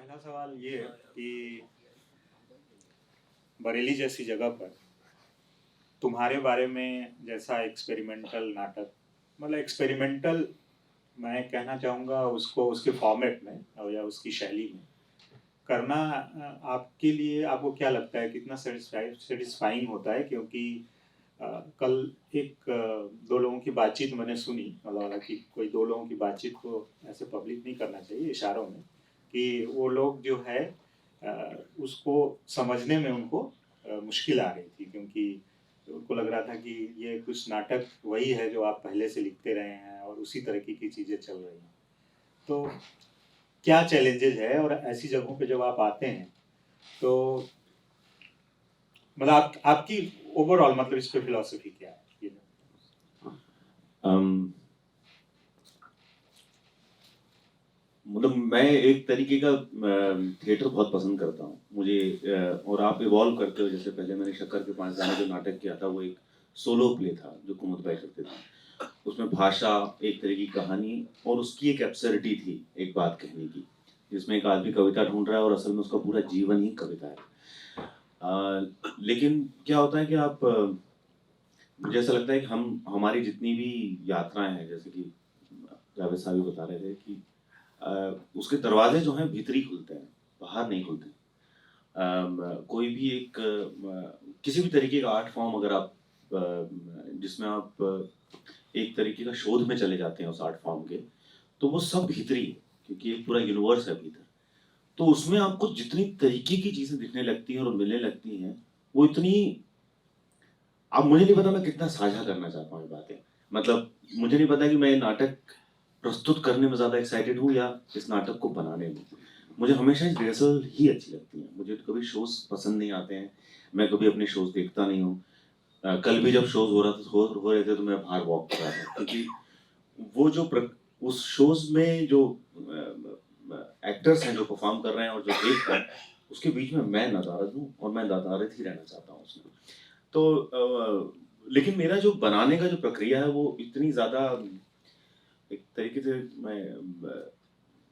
पहला सवाल ये है कि बरेली जैसी जगह पर तुम्हारे बारे में जैसा एक्सपेरिमेंटल नाटक, मतलब एक्सपेरिमेंटल मैं कहना चाहूँगा उसको उसके फॉर्मेट में और या उसकी शैली में करना आपके लिए आपको क्या लगता है कितना सेटिस्फाइंग होता है? क्योंकि कल एक दो लोगों की बातचीत मैंने सुनी, मतलब हालांकि कोई दो लोगों की बातचीत को ऐसे पब्लिक नहीं करना चाहिए, इशारों में, कि वो लोग जो है उसको समझने में उनको मुश्किल आ रही थी, क्योंकि उनको लग रहा था कि ये कुछ नाटक वही है जो आप पहले से लिखते रहे हैं और उसी तरीके की चीज़ें चल रही हैं। तो क्या चैलेंजेस है और ऐसी जगहों पे जब आप आते हैं तो मतलब आपकी ओवरऑल मतलब इस पे फिलॉसफी क्या है? मतलब मैं एक तरीके का थिएटर बहुत पसंद करता हूँ मुझे। और आप इवॉल्व करते हो, जैसे पहले मैंने शक्कर के 5 गाने जो नाटक किया था वो एक सोलो प्ले था जो कुमुद भाई करते थे। उसमें भाषा, एक तरह की कहानी और उसकी एक एब्सर्डिटी थी, एक बात कहने की, जिसमें एक आदमी कविता ढूंढ रहा है और असल में उसका पूरा जीवन ही कविता है। लेकिन क्या होता है कि आप मुझे ऐसा लगता है कि हमारी जितनी भी यात्राएं हैं, जैसे कि जावेद साहब भी बता रहे थे कि उसके दरवाजे जो हैं भीतरी खुलते हैं, बाहर नहीं खुलते। कोई भी एक किसी भी तरीके का आर्ट फॉर्म अगर आप जिसमें आप एक तरीके का शोध में चले जाते हैं उस आर्ट फॉर्म के, तो वो सब भीतरी है, क्योंकि एक पूरा यूनिवर्स है भीतर। तो उसमें आपको जितनी तरीके की चीजें दिखने लगती हैं और मिलने लगती हैं, वो इतनी, अब मुझे नहीं पता मैं कितना साझा करना चाहता हूँ ये बातें। मतलब मुझे नहीं पता कि मैं ये नाटक प्रस्तुत करने में ज्यादा एक्साइटेड हूँ या इस नाटक को बनाने में। मुझे हमेशा इस रिहर्सल ही अच्छी लगती है। मुझे तो कभी शोज पसंद नहीं आते हैं, मैं कभी अपने शोज देखता नहीं हूँ। कल भी जब शोज हो रहे थे तो मैं बाहर वॉक कर रहा था, क्योंकि वो उस शोज में जो एक्टर्स हैं जो परफॉर्म कर रहे हैं और जो देख रहे हैं, उसके बीच में मैं नदारद हूँ और मैं नदारद ही रहना चाहता हूँ उसमें। तो लेकिन मेरा जो बनाने का जो प्रक्रिया है वो इतनी ज्यादा एक तरीके से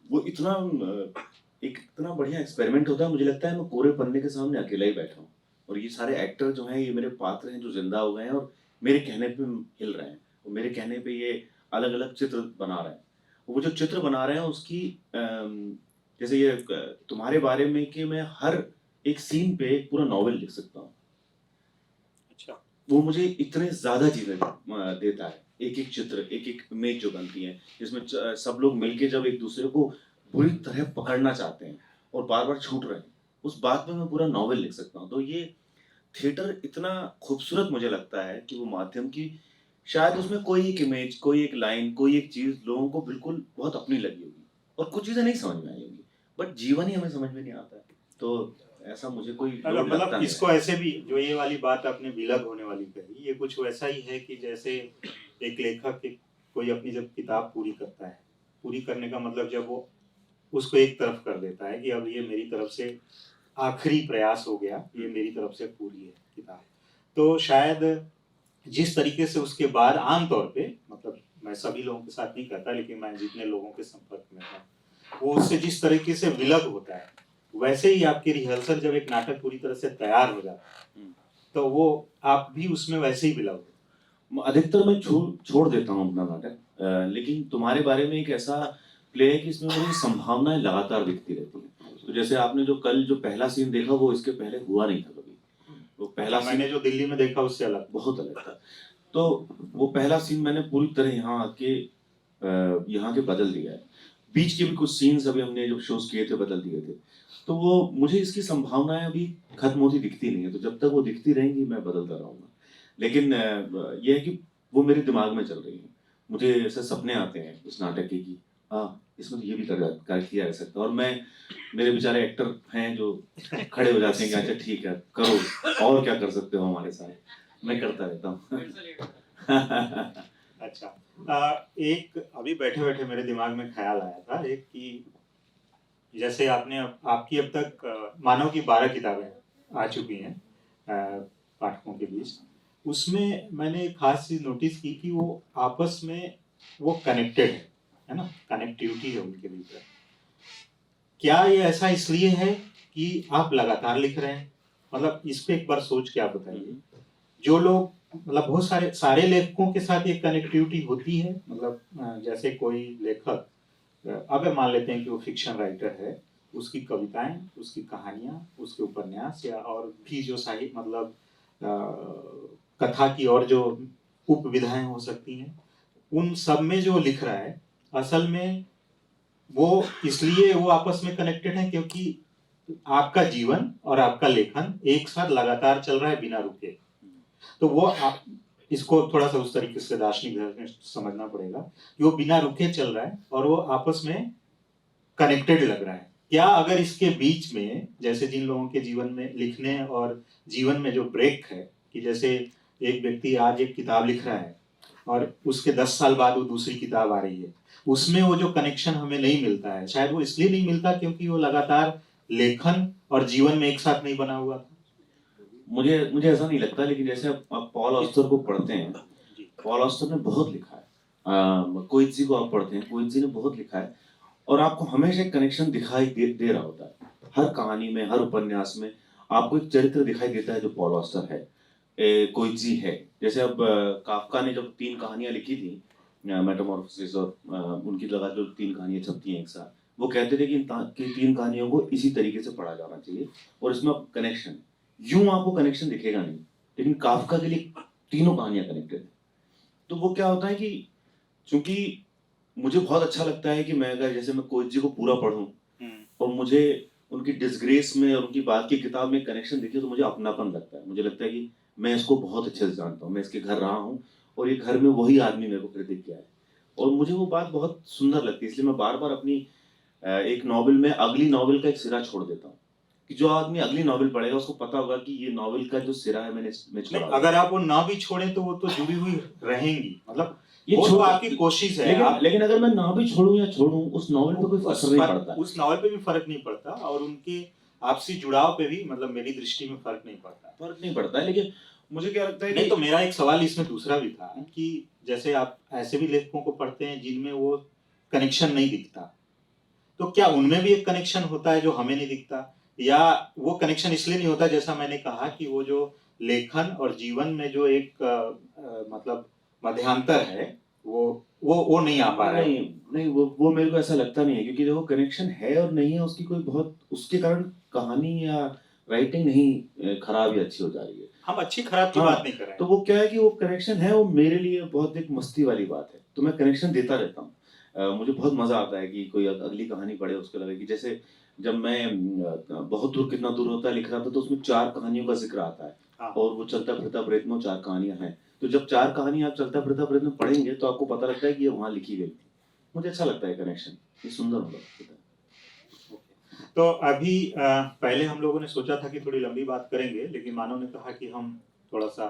वो इतना एक इतना बढ़िया एक्सपेरिमेंट होता है। मुझे लगता है मैं कोरे पन्ने के सामने अकेला ही बैठा हूँ और ये सारे एक्टर जो हैं ये मेरे पात्र हैं जो जिंदा हो गए हैं और मेरे कहने पे हिल रहे हैं और मेरे कहने पे ये अलग अलग चित्र बना रहे हैं। वो जो चित्र बना रहे हैं उसकी जैसे ये तुम्हारे बारे में कि मैं हर एक सीन पे एक पूरा नॉवेल लिख सकता हूँ। अच्छा, वो मुझे इतने ज्यादा चीजें देता है। एक एक चित्र, एक एक इमेज जो बनती है, जिसमें सब लोग मिलके जब एक दूसरे को बुरी तरह पकड़ना चाहते हैं और बार बार छूट रहे हैं, उस बात में मैं पूरा नॉवेल लिख सकता हूँ। तो ये थिएटर इतना खूबसूरत मुझे लगता है कि वो माध्यम की शायद उसमें कोई एक इमेज, कोई एक लाइन, कोई एक चीज लोगों को बिल्कुल बहुत अपनी लगी होगी और कुछ चीजें नहीं समझ में आई होंगी, बट जीवन ही हमें समझ में नहीं आता है। तो ऐसा मुझे कोई लोड लगता मतलब है। इसको ऐसे भी जो ये वाली बात आपने विलग होने वाली कही, ये कुछ वैसा ही है कि जैसे एक लेखक कोई अपनी जब किताब पूरी करता है, पूरी करने का मतलब जब वो उसको एक तरफ कर देता है कि अब ये मेरी तरफ से आखिरी प्रयास हो गया, ये मेरी तरफ से पूरी है किताब, तो शायद जिस तरीके से उसके बाद आमतौर पे, मतलब मैं सभी लोगों के साथ नहीं करता लेकिन मैं जितने लोगों के संपर्क में था, वो उससे जिस तरीके से विलग होता है, वैसे ही आपकी रिहर्सल जब एक नाटक पूरी तरह से तैयार हो जाता है तो वो आप भी उसमें वैसे ही विलग हो। अधिकतर मैं छोड़ देता हूँ अपना नाटक, लेकिन तुम्हारे बारे में एक ऐसा प्ले है कि इसमें मुझे संभावनाएं लगातार दिखती रहती हैं। तो जैसे आपने जो कल जो पहला सीन देखा वो इसके पहले हुआ नहीं था कभी। वो पहला सीन मैंने जो दिल्ली में देखा उससे अलग, बहुत अलग था। तो वो पहला सीन मैंने पूरी तरह यहाँ के बदल दिया है। बीच के भी कुछ सीन्स अभी हमने जो शोज किए थे बदल दिए थे। तो वो मुझे इसकी संभावनाएं अभी खत्म होती दिखती नहीं है, तो जब तक वो दिखती रहेंगी मैं बदलता रहूंगा। लेकिन यह है कि वो मेरे दिमाग में चल रही है। मुझे ऐसे सपने आते हैं इस नाटक के कि हाँ इसमें तो ये भी कर किया जा सकता है, और मैं मेरे बेचारे एक्टर हैं जो खड़े हो जाते हैं कि अच्छा ठीक है करो, और क्या कर सकते हो हमारे साथ। मैं करता रहता हूँ। अच्छा, एक अभी बैठे बैठे मेरे दिमाग में ख्याल आया था एक कि जैसे आपने आपकी अब तक मानव की 12 किताबें आ चुकी हैं पाठकों के बीच, उसमें मैंने एक खास चीज नोटिस की कि वो आपस में वो कनेक्टेड है ना, कनेक्टिविटी है उनके भीतर। क्या ये ऐसा इसलिए है कि आप लगातार लिख रहे हैं? मतलब इस पे एक बार सोच के आप बताइए। जो लोग मतलब बहुत सारे लेखकों के साथ ये कनेक्टिविटी होती है, मतलब जैसे कोई लेखक, अगर मान लेते हैं कि वो फिक्शन राइटर है, उसकी कविताएं, उसकी कहानियां, उसके उपन्यास या और भी जो साहित्य मतलब कथा की और जो उपविधाएं हो सकती हैं, उन सब में जो लिख रहा है असल में वो इसलिए वो आपस में कनेक्टेड है क्योंकि आपका जीवन और आपका लेखन एक साथ लगातार चल रहा है बिना रुके। तो वो आप इसको थोड़ा सा उस तरीके से दार्शनिक ढंग में समझना पड़ेगा कि वो बिना रुके चल रहा है और वो आपस में कनेक्टेड लग रहा है। क्या अगर इसके बीच में जैसे जिन लोगों के जीवन में लिखने और जीवन में जो ब्रेक है, कि जैसे एक व्यक्ति आज एक किताब लिख रहा है और उसके 10 साल बाद वो दूसरी किताब आ रही है, उसमें वो जो कनेक्शन हमें नहीं मिलता है, शायद वो इसलिए नहीं मिलता क्योंकि वो लगातार लेखन और जीवन में एक साथ नहीं बना हुआ था। मुझे मुझे ऐसा नहीं लगता, लेकिन जैसे आप पॉल ऑस्टर को पढ़ते हैं, पॉल ऑस्टर ने बहुत लिखा है। कोइत्ज़ी को आप पढ़ते हैं, कोइत्ज़ी ने बहुत लिखा है और आपको हमेशा एक कनेक्शन दिखाई दे रहा होता है। हर कहानी में, हर उपन्यास में आपको एक चरित्र दिखाई देता है जो पॉल ऑस्टर है, कोइत्ज़ी है। जैसे अब काफ्का ने जब 3 कहानियां लिखी थी, मेटामॉर्फोसिस और उनकी लगा जो 3 कहानियां छपती हैं एक साथ, वो कहते थे कि इन 3 कहानियों को इसी तरीके से पढ़ा जाना चाहिए और इसमें कनेक्शन, यूं आपको कनेक्शन दिखेगा नहीं, लेकिन काफ्का के लिए तीनों कहानियां कनेक्टेड है। तो वो क्या होता है कि चूंकि मुझे बहुत अच्छा लगता है कि मैं अगर जैसे मैं कोइत्ज़ी को पूरा पढूं और मुझे उनकी डिसग्रेस में और उनकी बात की किताब में कनेक्शन दिखे तो मुझे अपनापन लगता है। मुझे लगता है कि मैं इसको बहुत अच्छे से जानता हूँ, मैं इसके घर रहा हूँ और ये घर में वही आदमी मेरे को फिर दिख गया है और मुझे वो बात बहुत सुंदर लगती है। इसलिए मैं बार बार अपनी एक नॉवेल में अगली नॉवेल का एक सिरा छोड़ देता हूँ कि जो आदमी अगली नॉवेल पढ़ेगा उसको पता होगा कि ये नॉवेल का जो सिरा है मैंने इसमें छोड़ा। अगर आप वो ना भी छोड़े तो वो तो जुड़ी हुई रहेंगी, मतलब ये वो तो आपकी कोशिश है। लेकिन अगर मैं ना भी छोड़ूं या छोड़ूं, उस नॉवेल पे कोई असर नहीं पड़ता, उस नॉवेल पे भी फर्क नहीं पड़ता और उनके आपसी जुड़ाव पे भी मतलब मेरी दृष्टि में फर्क नहीं पड़ता। लेकिन मुझे क्या लगता है नहीं, तो मेरा एक सवाल इसमें दूसरा भी था कि जैसे आप ऐसे भी लेखकों को पढ़ते हैं जिनमें वो कनेक्शन नहीं दिखता, तो क्या उनमें भी एक कनेक्शन होता है जो हमें नहीं दिखता, या वो कनेक्शन इसलिए नहीं होता जैसा मैंने कहा कि वो जो लेखन और जीवन में जो एक मतलब मध्यांतर है वो नहीं आ पा रहा है। नहीं, वो मेरे को ऐसा लगता नहीं है, क्योंकि देखो कनेक्शन है और नहीं है उसकी कोई बहुत उसके कारण कहानी या राइटिंग नहीं खराब या अच्छी हो जा रही है। हम अच्छी खराब की बात नहीं कर रहे हैं। तो वो क्या है कि वो कनेक्शन है, वो मेरे लिए बहुत एक मस्ती वाली बात है, तो मैं कनेक्शन देता रहता हूँ। मुझे बहुत मजा आता है कि कोई अगली कहानी पढ़े उसको लगे कि जैसे जब मैं बहुत दूर कितना दूर होता है लिख रहा था तो उसमें 4 कहानियों का जिक्र आता है और वो चलता फिरता प्रयत्न 4 कहानियां हैं। तो जब 4 कहानी आप चलता फिरता प्रयत्न पढ़ेंगे तो आपको पता लगता है कि ये वहां लिखी गई थी। मुझे अच्छा लगता है कनेक्शन, ये सुंदर होता है। तो अभी पहले हम लोगों ने सोचा था कि थोड़ी लंबी बात करेंगे, लेकिन मानव ने कहा कि हम थोड़ा सा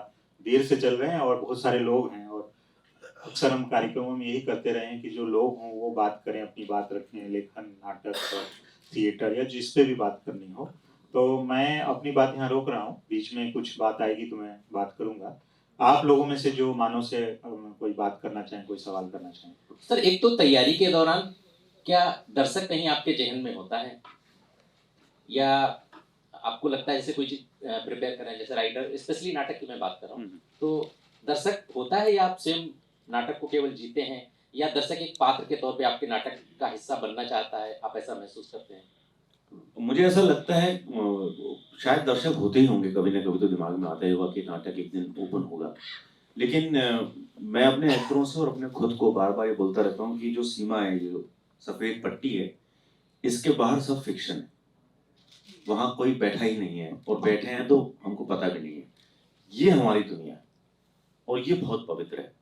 देर से चल रहे हैं और बहुत सारे लोग हैं और अक्सर हम कार्यक्रमों में यही करते रहे हैं कि जो लोग हों वो बात करें, अपनी बात रखें, लेखन, नाटक और थिएटर या जिस पे भी बात करनी हो। तो मैं अपनी बात यहाँ रोक रहा हूँ, बीच में कुछ बात आएगी तो मैं बात करूंगा। आप लोगों में से जो मानव से कोई बात करना चाहें, कोई सवाल करना चाहें। सर, एक तो तैयारी के दौरान क्या दर्शक कहीं आपके जहन में होता है, या आपको लगता है जैसे कोई चीज प्रिपेयर कर रहे हैं, जैसे राइटर, स्पेशली नाटक की मैं बात कर रहा हूँ, तो दर्शक होता है या आप स्वयं नाटक को केवल जीते हैं, या दर्शक एक पात्र के तौर पे आपके नाटक का हिस्सा बनना चाहता है, आप ऐसा महसूस करते हैं? मुझे ऐसा लगता है शायद दर्शक होते ही होंगे, कभी ना कभी तो दिमाग में आता ही होगा कि नाटक एक दिन ओपन होगा, लेकिन मैं अपने एक्टरों से और अपने खुद को बार बार ये बोलता रहता हूँ कि जो सीमा है, जो सफेद पट्टी है, इसके बाहर सब फिक्शन है, वहां कोई बैठा ही नहीं है और बैठे हैं तो हमको पता भी नहीं है। ये हमारी दुनिया है और ये बहुत पवित्र है,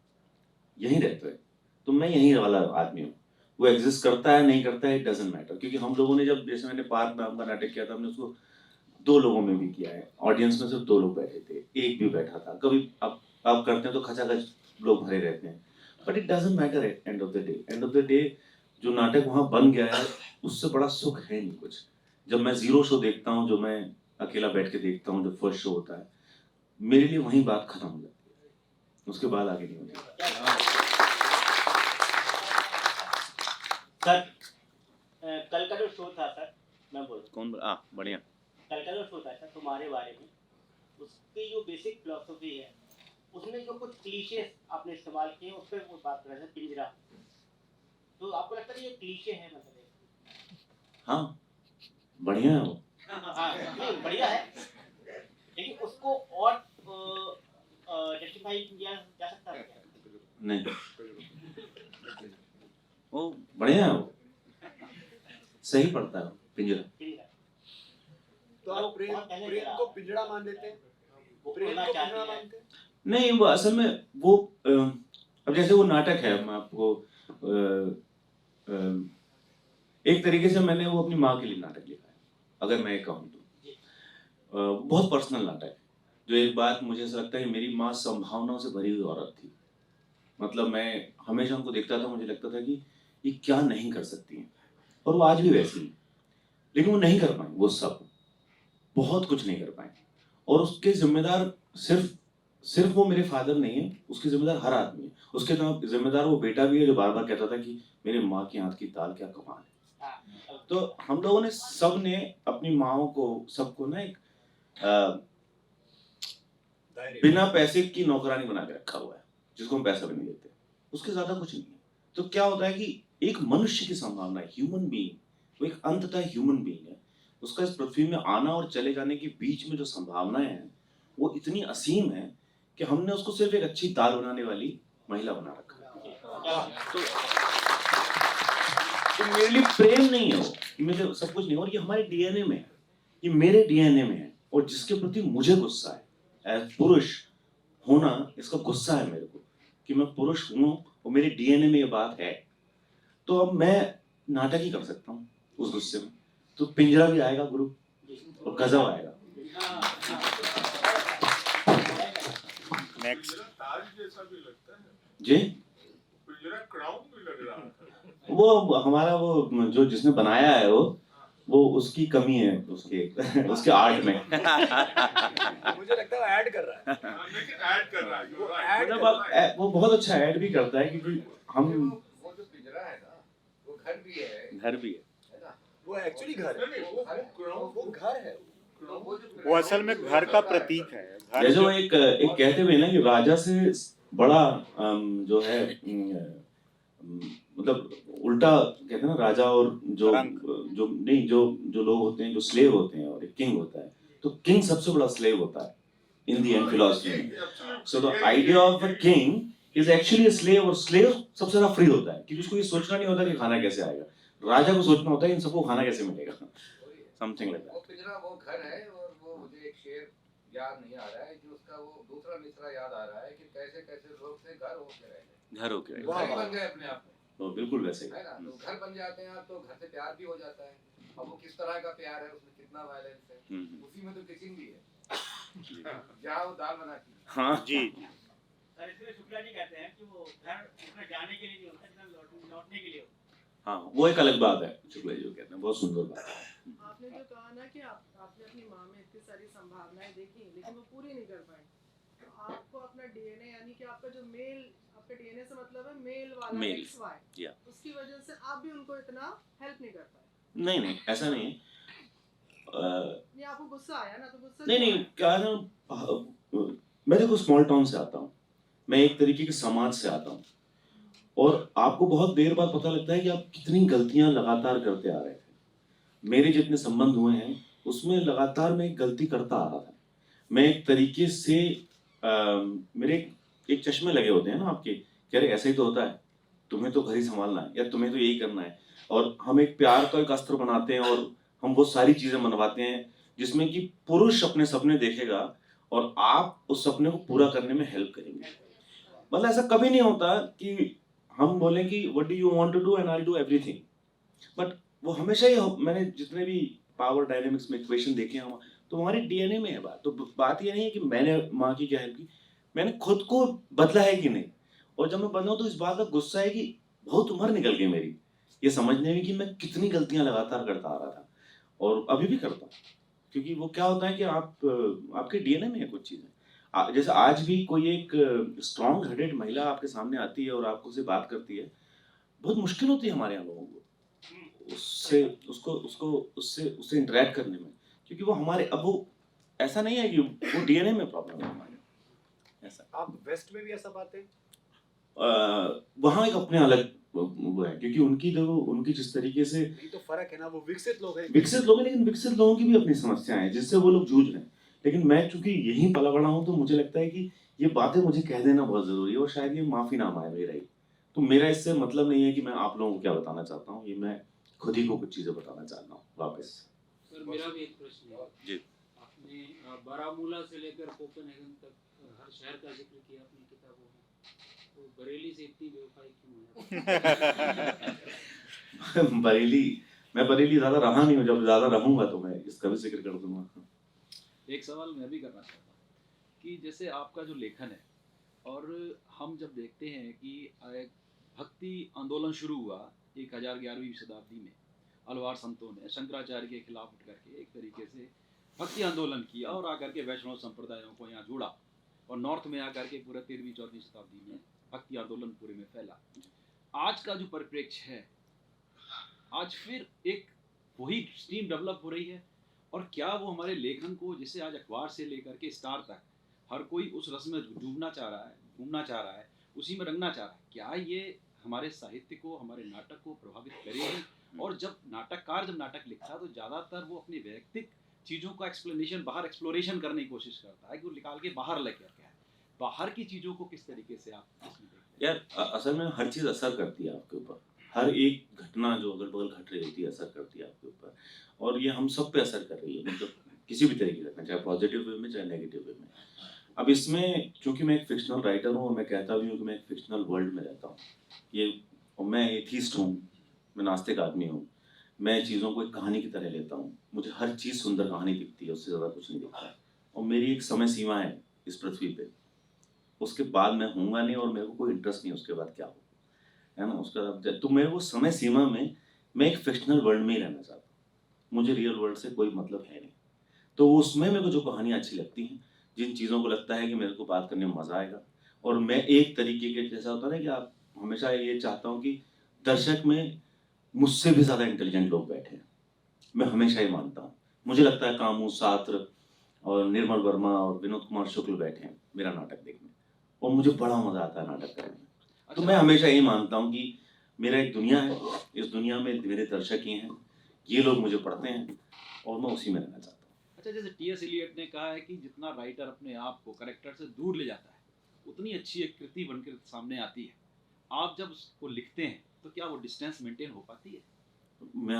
यहीं रहते हैं, तो मैं यहीं वाला आदमी हूँ। वो एग्जिस्ट करता है नहीं करता है, इट डजंट मैटर, क्योंकि हम लोगों ने जब जैसे मैंने पार्क नाम का नाटक किया था, हमने उसको 2 लोगों में भी किया है, ऑडियंस में सिर्फ 2 लोग बैठे थे, एक भी बैठा था। कभी आप करते हैं तो खचाखच लोग भरे रहते हैं, but it doesn't matter at end of the day जो नाटक वहां बन गया है उससे बड़ा सुख है नहीं कुछ। जब मैं 0 शो देखता हूँ, जो मैं अकेला बैठ के देखता हूँ, जो फर्स्ट शो होता है, मेरे लिए वहीं बात खत्म हो जाती है, उसके बाद आगे नहीं होती। सर, कल का जो शो था सर, मैं बोल रहा कौन बढ़िया हूँ, कल का जो शो था सर तुम्हारे बारे में, उसकी जो बेसिक फिलोसफी है, उसमें जो कुछ क्लीशे आपने इस्तेमाल किए उस पर वो बात कर रहे थे, पिंजरा। तो आपको लगता है ये क्लीशे है मतलब? हाँ बढ़िया है वो। हाँ नहीं बढ़िया है, लेकिन उसको और जस्टिफाई किया जा सकता है क्या? नहीं वो बढ़िया है वो, सही पड़ता है पिंजरा। पिंजरा तो आप प्रेम को पिंजड़ा मान लेते हैं? प्रेम को पिंजड़ा मानते हैं? नहीं वो असल में वो अब जैसे वो नाटक है, मैं आपको एक तरीके से मैंने वो अपनी माँ के लिए नाटक लिखा है, अगर मैं कहूँ तो बहुत पर्सनल नाटक है। जो एक बात मुझे ऐसा लगता है कि मेरी माँ संभावनाओं से भरी हुई औरत थी। मतलब मैं हमेशा उनको देखता था, मुझे लगता था कि ये क्या नहीं कर सकती हैं, और वो आज भी वैसी है, लेकिन वो नहीं कर पाए, वो सब बहुत कुछ नहीं कर पाए। और उसके जिम्मेदार सिर्फ वो मेरे फादर नहीं है, उसके जिम्मेदार हर आदमी है। उसके जिम्मेदार वो बेटा भी है जो बार बार कहता था कि मेरे माँ के हाथ की दाल क्या कमाल है। तो हम लोगों ने सब ने अपनी माओ को सबको ना एक बिना पैसे की नौकरानी बना के रखा हुआ है, जिसको हम पैसा भी नहीं देते, उसके ज्यादा कुछ नहीं है। तो क्या होता है कि एक मनुष्य की संभावना, ह्यूमन बीइंग, वो एक अंततः ह्यूमन बीइंग है, उसका इस पृथ्वी में आना और चले जाने के बीच में जो संभावनाएं हैं वो इतनी असीम है कि हमने उसको सिर्फ एक अच्छी दाल बनाने वाली महिला बना रखा है। तो मेरे लिए प्रेम नहीं है वो, मेरे सब कुछ नहीं, और ये हमारे डीएनए में है, ये मेरे डीएनए में है, और जिसके प्रति मुझे गुस्सा है एज पुरुष होना, इसका गुस्सा है मेरे को कि मैं पुरुष हूं और मेरे डीएनए में ये बात है। तो अब मैं नाटक ही कर सकता हूँ उस गुस्से में, तो पिंजरा भी आएगा गुरु और गजब आएगा। नेक्स्ट ताज जैसा भी लगता है जी, पिंजरा क्राउन भी लग रहा है। वो हमारा वो जो जिसने बनाया है वो उसकी कमी है उसके आर्ट में। मुझे लगता है ऐड कर रहा है। लेकिन ऐड कर रहा है, वो right. ऐड मतलब वो बहुत अच्छा ऐड भी करता है, क्योंकि हम वो जो पिंजरा है ना, वो घर भी है घर भी है ना? वो एक्चुअली घर है, नहीं, वो क्राउन वो घर है। तो वो जो वो असल में घर का प्रतीक है। घर जैसे जो वो एक कहते हुए ना कि राजा से बड़ा जो है मतलब उल्टा कहते हैं ना, राजा और जो रंक। जो नहीं जो जो लोग होते हैं, जो स्लेव होते हैं, और एक किंग होता है, तो किंग सबसे बड़ा स्लेव होता है इन दी एंड फिलॉसफी में। So the idea of a king is actually a slave, और स्लेव सबसे ज्यादा फ्री होता है क्योंकि उसको ये सोचना नहीं होता कि खाना कैसे आएगा, राजा को सोचना होता है इन सबको खाना कैसे मिलेगा, समथिंग लाइक वो पिंजरा वो घर है। और वो मुझे एक शेर याद नहीं आ रहा है कि उसका वो दूसरा मिसरा याद आ रहा है कि कैसे कैसे लोग से घर होके रहे हैं, घर होके वाह, घर ही वाह। बन गए अपने आप में, तो बिल्कुल वैसे ही। है ना? तो घर बन जाते हैं आप, तो घर से प्यार भी हो जाता है। अब वो किस तरह का प्यार है, उसमें कितना वायलेंस है, उसी में तो किसिंग भी है। जहाँ वो दाल बनाती है। हाँ जी सर इसलिए शुक्ला जी कहते हैं कि वो घर उसमें जाने के लिए नहीं होता, जितना लौटने के लिए होता। हाँ, वो एक अलग बात है, शुक्ला जी जो कहते हैं, बहुत सुंदर बात है। आपने जो कहा ना कि आपने अपनी माँ में इतनी सारी संभावनाएं देखी लेकिन वो पूरी नहीं कर पाई, तो आपको अपना डीएनए यानी कि आपका जो मेल, आपका डीएनए से मतलब है मेल वाला Male, XY, yeah. उसकी वजह से आप भी उनको इतना हेल्प नहीं कर पाए। नहीं ऐसा नहीं है। नहीं आपको गुस्सा आया ना, तो गुस्सा नहीं क्या है ना, मैं देखो स्मॉल टाउन से आता हूँ, मैं एक तरीके के समाज से आता हूँ, और आपको बहुत देर बाद पता लगता है कि आप कितनी गलतियां लगातार करते आ रहे थे। मेरे जितने संबंध हुए हैं उसमें लगातार मैं एक गलती करता आ रहा था। मैं एक तरीके से मेरे एक चश्मे लगे होते हैं ना आपके, कह रहे ऐसा ही तो होता है, तुम्हें तो घर ही संभालना है, या तुम्हें तो यही करना है, और हम एक प्यार का एक अस्त्र बनाते हैं और हम वो सारी चीजें मनवाते हैं जिसमें कि पुरुष अपने सपने देखेगा और आप उस सपने को पूरा करने में हेल्प करेंगे। मतलब ऐसा कभी नहीं होता कि हम बोलें कि what do you want to do and I will do everything, but वो हमेशा ही मैंने जितने भी पावर डायनेमिक्स में इक्वेशन देखे हैं तो हमारे डीएनए में है बात। तो बात ये नहीं है कि मैंने माँ की क्या हेल्प की, मैंने खुद को बदला है कि नहीं, और जब मैं बदला हूं तो इस बात का गुस्सा है कि बहुत उम्र निकल गई मेरी ये समझने में कि मैं कितनी गलतियां लगातार करता आ रहा था और अभी भी करता हूं। क्योंकि वो क्या होता है कि आपके डीएनए में है कुछ चीजें। जैसे आज भी कोई एक स्ट्रॉन्ग हेडेड महिला आपके सामने आती है और आपको से बात करती है, बहुत मुश्किल होती है हमारे यहाँ लोगों को, उससे उसको उसको उससे उससे इंटरेक्ट करने में, क्योंकि वो हमारे, अब वो ऐसा नहीं है कि वो डीएनए में प्रॉब्लम है हमारे, ऐसा। आप वेस्ट में भी ऐसा पाते हैं? वहाँ एक अपने अलग वो है, क्योंकि उनकी जिस तरीके से नहीं तो फर्क है ना, वो विकसित लोग हैं। विकसित लोग हैं, लेकिन विकसित लोगों की भी अपनी समस्याएं हैं जिससे वो लोग जूझ रहे हैं। लेकिन मैं चूंकि यहीं पला बड़ा हूँ, तो मुझे लगता है कि ये बातें मुझे कह देना बहुत जरूरी है, और शायद ये माफी नामा है मेरा ही। तो मेरा इससे मतलब नहीं है कि मैं आप लोगों को क्या बताना चाहता हूँ, ये मैं खुद ही को कुछ चीजें बताना चाहता हूँ वापस। सर मेरा भी एक प्रश्न है जी। आपने बारामूला से लेकर कोपेनहेगन तक हर शहर का जिक्र किया अपनी किताबों में, तो बरेली से इतनी बेवफाई क्यों है? मैं बरेली ज्यादा रहा नहीं हूँ, जब ज्यादा रहूंगा तो मैं इसका भी जिक्र कर दूंगा। एक सवाल मैं भी करना चाहता हूँ कि जैसे आपका जो लेखन है, और हम जब देखते हैं कि एक भक्ति आंदोलन शुरू हुआ 1011वीं शताब्दी में, अलवार संतों ने शंकराचार्य के खिलाफ उठ करके एक तरीके से भक्ति आंदोलन किया और आकर के वैष्णव संप्रदायों को यहाँ जोड़ा, और नॉर्थ में आकर के पूरे 13वीं-14वीं शताब्दी में भक्ति आंदोलन पूरे में फैला। आज का जो परिप्रेक्ष्य है, आज फिर एक वही स्ट्रीम डेवलप हो रही है, और क्या वो हमारे लेखन को, जिसे आज अखबार से लेकर के स्टार तक हर कोई उस रस में डूबना चाह रहा है, घूमना चाह रहा है, उसी में रंगना चाह रहा है, क्या ये हमारे साहित्य को, हमारे नाटक को प्रभावित करेगी? और जब नाटक लिखता है तो ज़्यादातर वो अपनी वैयक्तिक चीज़ों का एक्सप्लेनेशन, बाहर एक्सप्लोरेशन करने की कोशिश करता है कि वो निकाल के बाहर लेके आके आए। बाहर की चीज़ों को किस तरीके से आप इसमें देखते हैं? यार असल में हर चीज़ असर करती है आपके ऊपर, हर एक घटना जो अगल बगल घट रही होती है असर करती है आपके ऊपर, और ये हम सब पे असर कर रही है, मतलब किसी भी तरीके का, चाहे पॉजिटिव वे में चाहे नेगेटिव वे में। अब इसमें चूंकि मैं एक फिक्शनल राइटर हूँ, और मैं कहता भी हूँ कि मैं एक फिक्शनल वर्ल्ड में रहता हूँ, ये, और मैं एथीस्ट हूँ, मैं नास्तिक आदमी हूँ, मैं चीज़ों को एक कहानी की तरह लेता हूँ, मुझे हर चीज़ सुंदर कहानी दिखती है, उससे ज़्यादा कुछ नहीं दिखता है, और मेरी एक समय सीमा है इस पृथ्वी पे, उसके बाद मैं हूँगा नहीं, और मेरे को कोई इंटरेस्ट नहीं उसके बाद क्या हो, है ना, उसका बाद तो मेरे को समय सीमा में मैं एक फिक्शनल वर्ल्ड में ही रहना चाहता हूँ, मुझे रियल वर्ल्ड से कोई मतलब है नहीं। तो उसमें मेरे को जो कहानियाँ अच्छी लगती हैं, जिन चीज़ों को लगता है कि मेरे को बात करने में मज़ा आएगा, और मैं एक तरीके के, जैसा होता है ना कि आप हमेशा ये चाहता हूँ कि दर्शक में मुझसे भी ज़्यादा इंटेलिजेंट लोग बैठे हैं, मैं हमेशा ही मानता हूँ। मुझे लगता है कामू, सात्र और निर्मल वर्मा और विनोद कुमार शुक्ल बैठे हैं मेरा नाटक देखने, और मुझे बड़ा मज़ा आता है नाटक करने में। तो मैं हमेशा यही मानता हूँ कि मेरा एक दुनिया है, इस दुनिया में मेरे दर्शक ही हैं, ये लोग मुझे पढ़ते हैं, और मैं उसी में रहना चाहता हूँ। अच्छा, जैसे टी.एस. एलियट ने कहा है कि जितना राइटर अपने आप को करेक्टर से दूर ले जाता है, उतनी अच्छी एक कृति बनकर सामने आती है। आप जब उसको लिखते हैं तो क्या वो डिस्टेंस मेंटेन हो पाती है?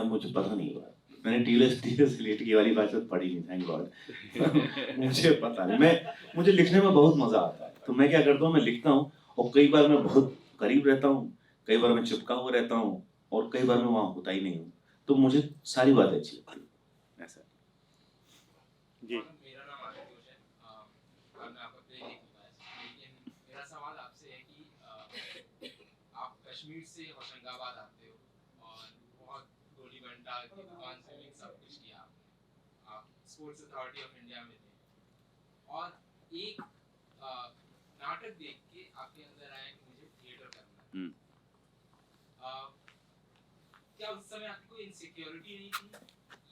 मुझे पता नहीं हुआ, मैंने टी.एस. एलियट की वाली बात पढ़ी नहीं, थैंक गॉड। मुझे पता नहीं, मुझे लिखने में बहुत मज़ा आता है, तो मैं क्या करता हूँ, मैं लिखता हूँ, और कई बार मैं बहुत करीब रहता हूँ, कई बार मैं चिपका हुआ रहता हूँ, और कई बार मैं वहाँ होता ही नहीं हूँ, तो मुझे सारी बातें अच्छी लगती है, ऐसा। जी। मेरा नाम आशुतोष है, मैं आपका प्ले नहीं होता है, लेकिन मेरा सवाल आपसे है कि आप कश्मीर से होशंगाबाद आते हो, और बहुत गोली घंटा की दुकान से भी सब कुछ किया आपने, आप स्पोर्ट्स अथॉरिटी ऑफ इंडिया में थे, और एक नाटक देख के आपके अंदर आया कि मुझे थिएटर करना है। क्या उस समय आपकी कोई इनसिक्योरिटी नहीं थी,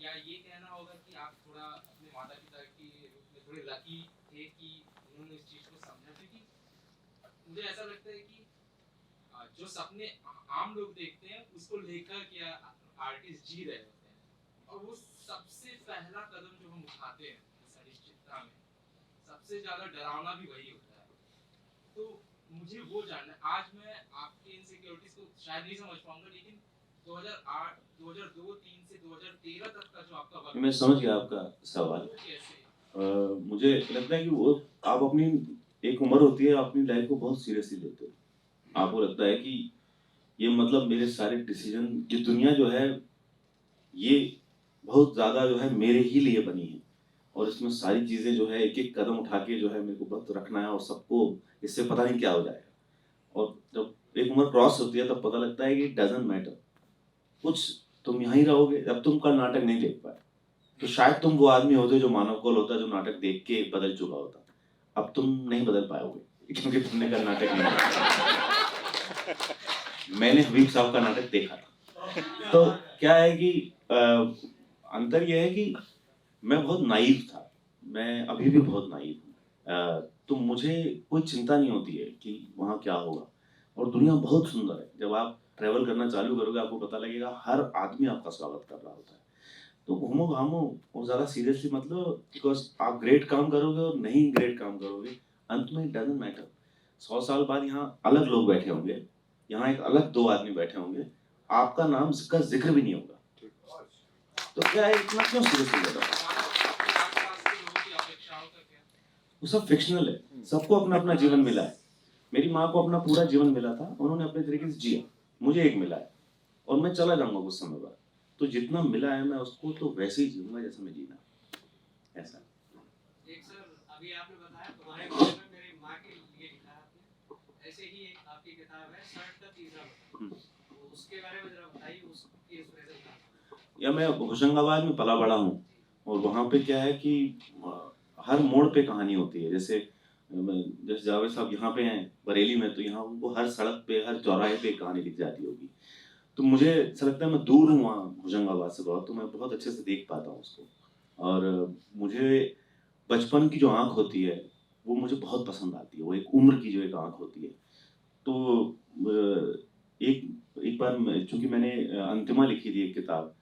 या ये कहना होगा कि आप थोड़ा अपने माता पिता के रूप में थोड़े लकी थे कि उन्होंने इस चीज़ को समझा? क्योंकि मुझे ऐसा लगता है कि जो सपने आम लोग देखते हैं उसको लेकर के आर्टिस्ट जी रहे होते हैं, और वो सबसे पहला कदम जो हम उठाते हैं इस अनिश्चितता में, सबसे ज़्यादा डरावना भी वही होता है। तो मुझे वो जानना है, आज मैं आपके इनसिक्योरिटीज़ को शायद नहीं समझ पाऊंगा, लेकिन 2008, 2002-3 से 2013 तक का जो आपका वक्त, मैं समझ गया आपका सवाल। मुझे लगता है कि वो आप अपनी एक उम्र होती है, आप अपनी लाइफ को बहुत सीरियसली लेते हो, आपको लगता है कि ये मतलब मेरे सारे डिसीजन, ये दुनिया जो है ये बहुत ज़्यादा जो है मेरे ही लिए बनी है, और इसमें सारी चीज़ें जो है एक एक कदम उठा के जो है मेरे को बस रखना है, और सबको इससे पता नहीं क्या हो जाएगा। और जब एक उम्र क्रॉस होती है तब पता लगता है कि इट डजंट मैटर, कुछ तुम यहीं रहोगे। जब तुम कल नाटक नहीं देख पाए तो शायद तुम वो आदमी होते जो मानव कौल होता, जो नाटक देख के बदल चुका होता, अब तुम नहीं बदल पाओगे क्योंकि तुमने कल नाटक नहीं देखा। मैंने हबीब साहब का नाटक देखा था, तो क्या है कि अंतर यह है कि मैं बहुत नाइव था, मैं अभी भी बहुत नाइव हूँ। तो मुझे कोई चिंता नहीं होती है कि वहाँ क्या होगा, और दुनिया बहुत सुंदर है। जब आप ट्रैवल करना चालू करोगे आपको पता लगेगा हर आदमी आपका स्वागत कर रहा होता है। तो घूमो घामो और ज़्यादा सीरियसली मतलब, बिकॉज आप ग्रेट काम करोगे और नहीं ग्रेट काम करोगे, अंत में डजंट मैटर। 100 साल बाद यहाँ अलग लोग बैठे होंगे, यहाँ एक अलग 2 आदमी बैठे होंगे, आपका नाम का जिक्र भी नहीं होगा। तो क्या है, इतना क्यों सीरियसली ले रहा है? वो सब फिक्शनल है, सबको अपना अपना जीवन मिला है। मेरी माँ को अपना पूरा जीवन मिला था, उन्होंने अपने तरीके से जिया, मुझे एक मिला है और मैं चला जाऊंगा कुछ समय बाद। तो जितना मिला है मैं उसको तो वैसे ही जीऊंगा जैसे मैं जीना, ऐसा। एक सर, अभी आपने बताया तुम्हारे बारे में मेरी माँ के लिए लिखा है आपने, ऐसे ही एक आपकी किताब है शर्ट का तीसरा बटन, तो उसके बारे में जरा बताइए, उसकी इंस्पिरेशन क्या? या मैं होशंगाबाद में पला बड़ा हूँ, और वहाँ पे क्या है कि हर मोड़ पे कहानी होती है। जैसे जावेद साहब यहाँ पे हैं बरेली में, तो यहाँ उनको हर सड़क पे हर चौराहे पे कहानी लिख जाती होगी। तो मुझे ऐसा लगता है, मैं दूर हूँ वहाँ होशंगाबाद से बहुत, तो मैं बहुत अच्छे से देख पाता हूँ उसको। और मुझे बचपन की जो आँख होती है वो मुझे बहुत पसंद आती है, वो एक उम्र की जो एक आँख होती है। तो एक बार चूंकि मैंने अंतिमा लिखी थी एक किताब,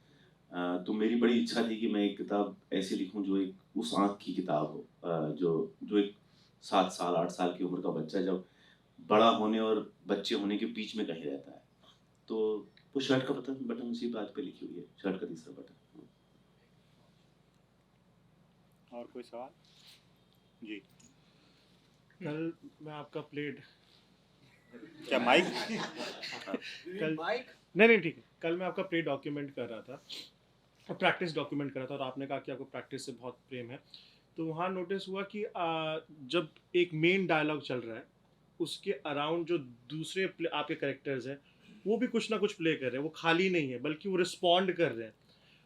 तो मेरी बड़ी इच्छा थी कि मैं एक किताब ऐसी लिखूं जो एक उस आँख की किताब हो, जो एक 7 साल 8 साल की उम्र का बच्चा जब बड़ा होने और बच्चे होने के बीच में कहीं रहता है। तो वो शर्ट का बटन उसी बात पे लिखी हुई है, शर्ट का तीसरा बटन। और कोई सवाल? जी। कल मैं आपका प्लेट क्या माइक? कल माइक नहीं ठीक है, कल मैं आपका प्ले डॉक्यूमेंट कर रहा था, प्रैक्टिस डॉक्यूमेंट कर रहा था, और आपने कहा कि आपको प्रैक्टिस से बहुत प्रेम है। तो वहाँ नोटिस हुआ कि जब एक मेन डायलॉग चल रहा है उसके अराउंड जो दूसरे आपके कैरेक्टर्स हैं वो भी कुछ ना कुछ प्ले कर रहे हैं, वो खाली नहीं है बल्कि वो रिस्पॉन्ड कर रहे हैं।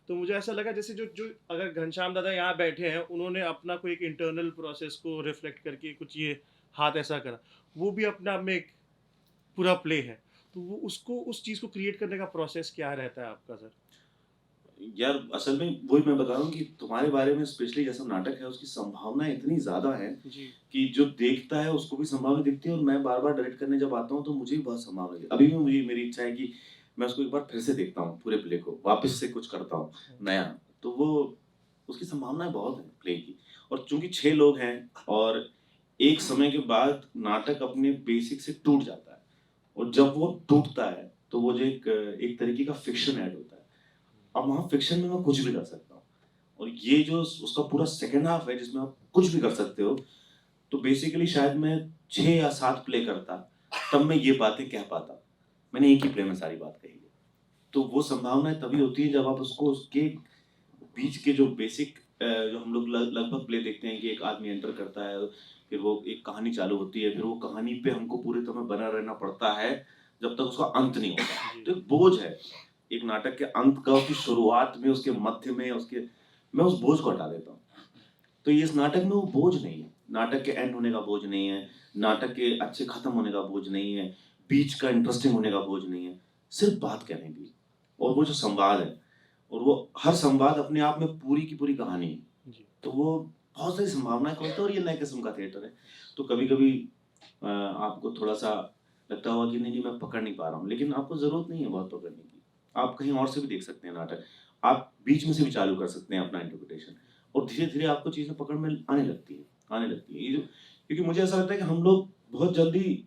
तो मुझे ऐसा लगा जैसे जो जो अगर घनश्याम दादा यहाँ बैठे हैं उन्होंने अपना कोई एक इंटरनल प्रोसेस को रिफ्लेक्ट करके कुछ ये हाथ ऐसा करा, वो भी अपने आप में एक पूरा प्ले है। तो वो उसको उस चीज़ को क्रिएट करने का प्रोसेस क्या रहता है आपका सर? यार असल में वही मैं बता रहा हूँ कि तुम्हारे बारे में स्पेशली जैसा नाटक है उसकी संभावना इतनी ज्यादा है जी कि जो देखता है उसको भी संभावना दिखती है, और मैं बार बार डायरेक्ट करने जब आता हूँ तो मुझे भी बहुत संभावना दिखती है। अभी भी मुझे मेरी इच्छा है कि मैं उसको एक बार फिर से देखता हूँ, पूरे प्ले को वापस से कुछ करता हूँ नया। तो वो उसकी संभावनाएं बहुत है प्ले की। और चूंकि 6 लोग हैं और एक समय के बाद नाटक अपने बेसिक से टूट जाता है, और जब वो टूटता है तो वो जो एक तरीके का फिक्शन ऐड होता है। अब वहाँ फिक्शन में मैं कुछ भी कर सकता हूँ, और ये जो उसका पूरा सेकेंड हाफ है जिसमें आप कुछ भी कर सकते हो, तो बेसिकली शायद मैं 6 या 7 प्ले करता तब मैं ये बातें कह पाता। मैंने एक ही प्ले में सारी बात कही है। तो वो संभावनाएं तभी होती है जब आप उसको उसके बीच के जो बेसिक जो हम लोग लगभग प्ले देखते हैं कि एक आदमी एंटर करता है, फिर वो एक कहानी चालू होती है, फिर वो कहानी पे हमको पूरे तरह बना रहना पड़ता है जब तक उसका अंत नहीं होता। तो एक बोझ है एक नाटक के अंत का, उसकी शुरुआत में, उसके मध्य में, उसके मैं उस बोझ को हटा देता हूँ। तो ये इस नाटक में वो बोझ नहीं है, नाटक के एंड होने का बोझ नहीं है, नाटक के अच्छे खत्म होने का बोझ नहीं है, बीच का इंटरेस्टिंग होने का बोझ नहीं है, सिर्फ बात कहने की। और वो जो संवाद है, और वो हर संवाद अपने आप में पूरी की पूरी कहानी है। तो वो बहुत सारी संभावनाएं खोलता है, और ये नए किस्म का थिएटर है। तो कभी कभी आपको थोड़ा सा लगता होगा कि नहीं मैं पकड़ नहीं पा रहा हूँ, लेकिन आपको जरूरत नहीं है बहुत पकड़ने की। आप कहीं और से भी देख सकते हैं नाटक, आप बीच में से भी चालू कर सकते हैं अपना इंटरप्रिटेशन, और धीरे धीरे आपको चीज़ें पकड़ में आने लगती है ये जो, क्योंकि मुझे ऐसा लगता है कि हम लोग बहुत जल्दी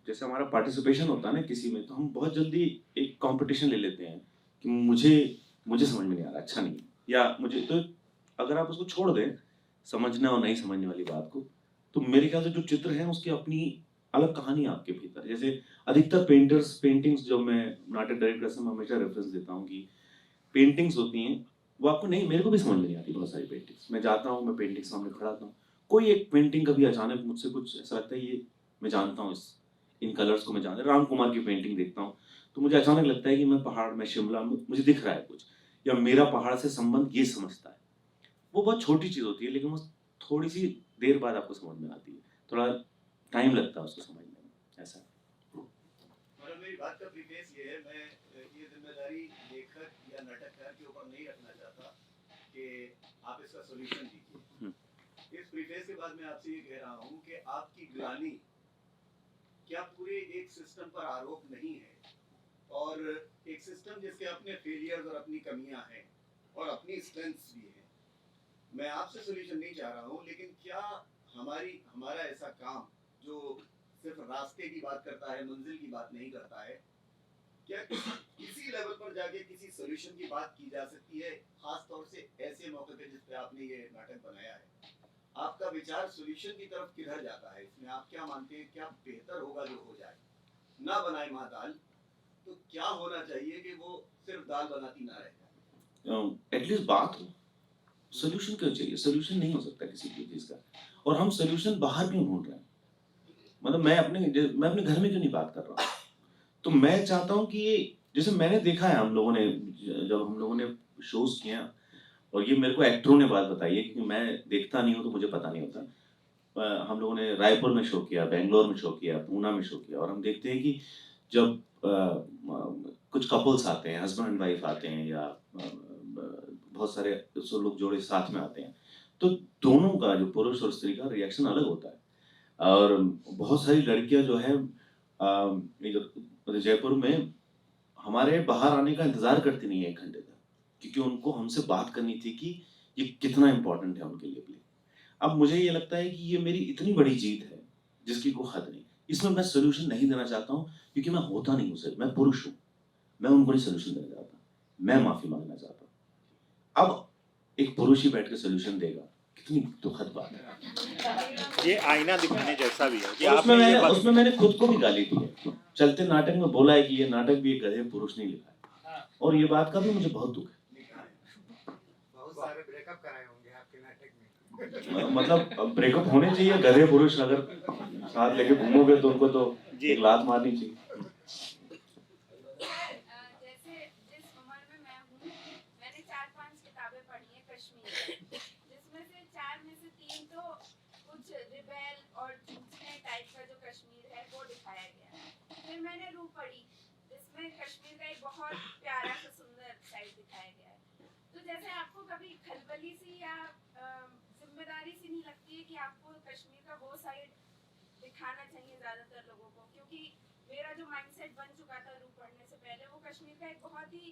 जैसे हमारा पार्टिसिपेशन होता है ना किसी में, तो हम बहुत जल्दी एक कंपटीशन ले लेते हैं कि मुझे समझ में नहीं आ रहा, अच्छा नहीं, या मुझे, तो अगर आप उसको छोड़ दें समझना और नहीं समझने वाली बात को, तो मेरे ख्याल से जो चित्र है उसकी अपनी अलग कहानी है आपके भीतर। जैसे अधिकतर पेंटिंग्स जो मैं नाटक डायरेक्टर से हमेशा रेफरेंस देता हूँ कि पेंटिंग्स होती हैं वो आपको नहीं, मेरे को भी समझ में नहीं आती बहुत सारी पेंटिंग्स। मैं जाता हूँ, मैं पेंटिंग सामने खड़ा था, कोई एक पेंटिंग कभी अचानक मुझसे कुछ ऐसा लगता है ये मैं जानता हूँ, इन कलर्स को मैं जानता हूँ। राम कुमार की पेंटिंग देखता हूँ तो मुझे अचानक लगता है कि मैं पहाड़ में शिमला में मुझे दिख रहा है कुछ, या मेरा पहाड़ से संबंध ये समझता है। वो बहुत छोटी चीज़ होती है, लेकिन वो थोड़ी सी देर बाद आपको समझ में आती है, थोड़ा टाइम लगता है उसको समझने में, ऐसा। मेरी बात का प्रीफेस ये है, मैं ये जिम्मेदारी लेखक या नाटककार के ऊपर नहीं रखना चाहता कि आप इसका सॉल्यूशन दीजिए। इस प्रीफेस के बाद मैं आपसे ये कह रहा हूँ कि आपकी ग्लानि क्या पूरे एक सिस्टम पर आरोप नहीं है, और एक सिस्टम जिसके अपने फेलियर्स और अपनी कमियां हैं और अपनी स्ट्रेंथ्स भी हैं। मैं आपसे सॉल्यूशन नहीं चाह रहा हूँ, लेकिन क्या हमारा ऐसा काम जो सिर्फ रास्ते की बात करता है, मंजिल की बात नहीं करता है, क्या किसी लेवल पर जाके किसी सॉल्यूशन की बात की जा सकती है, खास तौर से ऐसे मौके पे जिस पे आपने ये नाटक बनाया है? आपका विचार सॉल्यूशन की तरफ किधर जाता है? इसमें आप क्या मानते हैं, क्या बेहतर होगा जो हो जाए? ना बनाए माँ दाल, तो क्या होना चाहिए कि वो सिर्फ दाल बनाती ना रह जाए? एटलीस्ट बात हो। सोल्यूशन क्यों चाहिए? सोल्यूशन नहीं हो सकता किसी भी चीज का, और हम सोल्यूशन बाहर क्यों ढूंढ रहे हैं? मतलब मैं अपने घर में क्यों नहीं बात कर रहा हूँ? तो मैं चाहता हूँ कि ये, जैसे मैंने देखा है, हम लोगों ने जब हम लोगों ने शोज किया, और ये मेरे को एक्टरों ने बात बताई है, क्योंकि मैं देखता नहीं हूँ तो मुझे पता नहीं होता। हम लोगों ने रायपुर में शो किया, बेंगलोर में शो किया, पूना में शो किया, और हम देखते हैं कि जब कुछ कपल्स आते हैं, हस्बैंड एंड वाइफ आते हैं, या बहुत सारे लोग जोड़े साथ में आते हैं, तो दोनों का, जो पुरुष और स्त्री का रिएक्शन अलग होता है। और बहुत सारी लड़कियां जो है जयपुर में हमारे बाहर आने का इंतजार करती नहीं है 1 घंटे तक, क्योंकि उनको हमसे बात करनी थी कि ये कितना इम्पोर्टेंट है उनके लिए। अब मुझे ये लगता है कि ये मेरी इतनी बड़ी जीत है जिसकी कोई हद नहीं। इसमें मैं सोल्यूशन नहीं देना चाहता हूँ, क्योंकि मैं होता नहीं हूँ सर, मैं पुरुष हूँ, मैं उनको नहीं सोल्यूशन देना चाहता, मैं माफी मांगना चाहता हूँ। अब एक पुरुष ही बैठ के सोल्यूशन देगा, कितनी दुखद बात है। ये आईना दिखाने जैसा भी है कि उसमें मैंने खुद को भी गाली दी है। चलते नाटक में बोला है कि ये नाटक भी एक गधे पुरुष ने लिखा है, और ये बात का भी मुझे बहुत दुख है। बहुत सारे ब्रेकअप कराए होंगे आपके नाटक में। मतलब ब्रेकअप होने चाहिए, गधे पुरुष अगर साथ लेके घूमोगे तो उनको तो एक लात मारनी चाहिए। जैसे जिस उम्र में मैं हूँ, मैंने 4-5 किताबें पढ़ी हैं कश्मीर, जिसमें से 4 में से 3 तो कुछ रिबेल और चूचने टाइप का जो कश्मीर है वो दिखाया गया है। फिर मैंने रूह पढ़ी, जिसमें कश्मीर का एक बहुत प्यारा सा सुंदर साइड दिखाया गया है। तो जैसे आपको कभी खलबली सी या जिम्मेदारी सी नहीं लगती है कि आपको कश्मीर का वो साइड दिखाना चाहिए ज्यादातर लोगों को? क्योंकि मेरा जो माइंडसेट बन चुका था रूह पढ़ने से पहले, वो कश्मीर का एक बहुत ही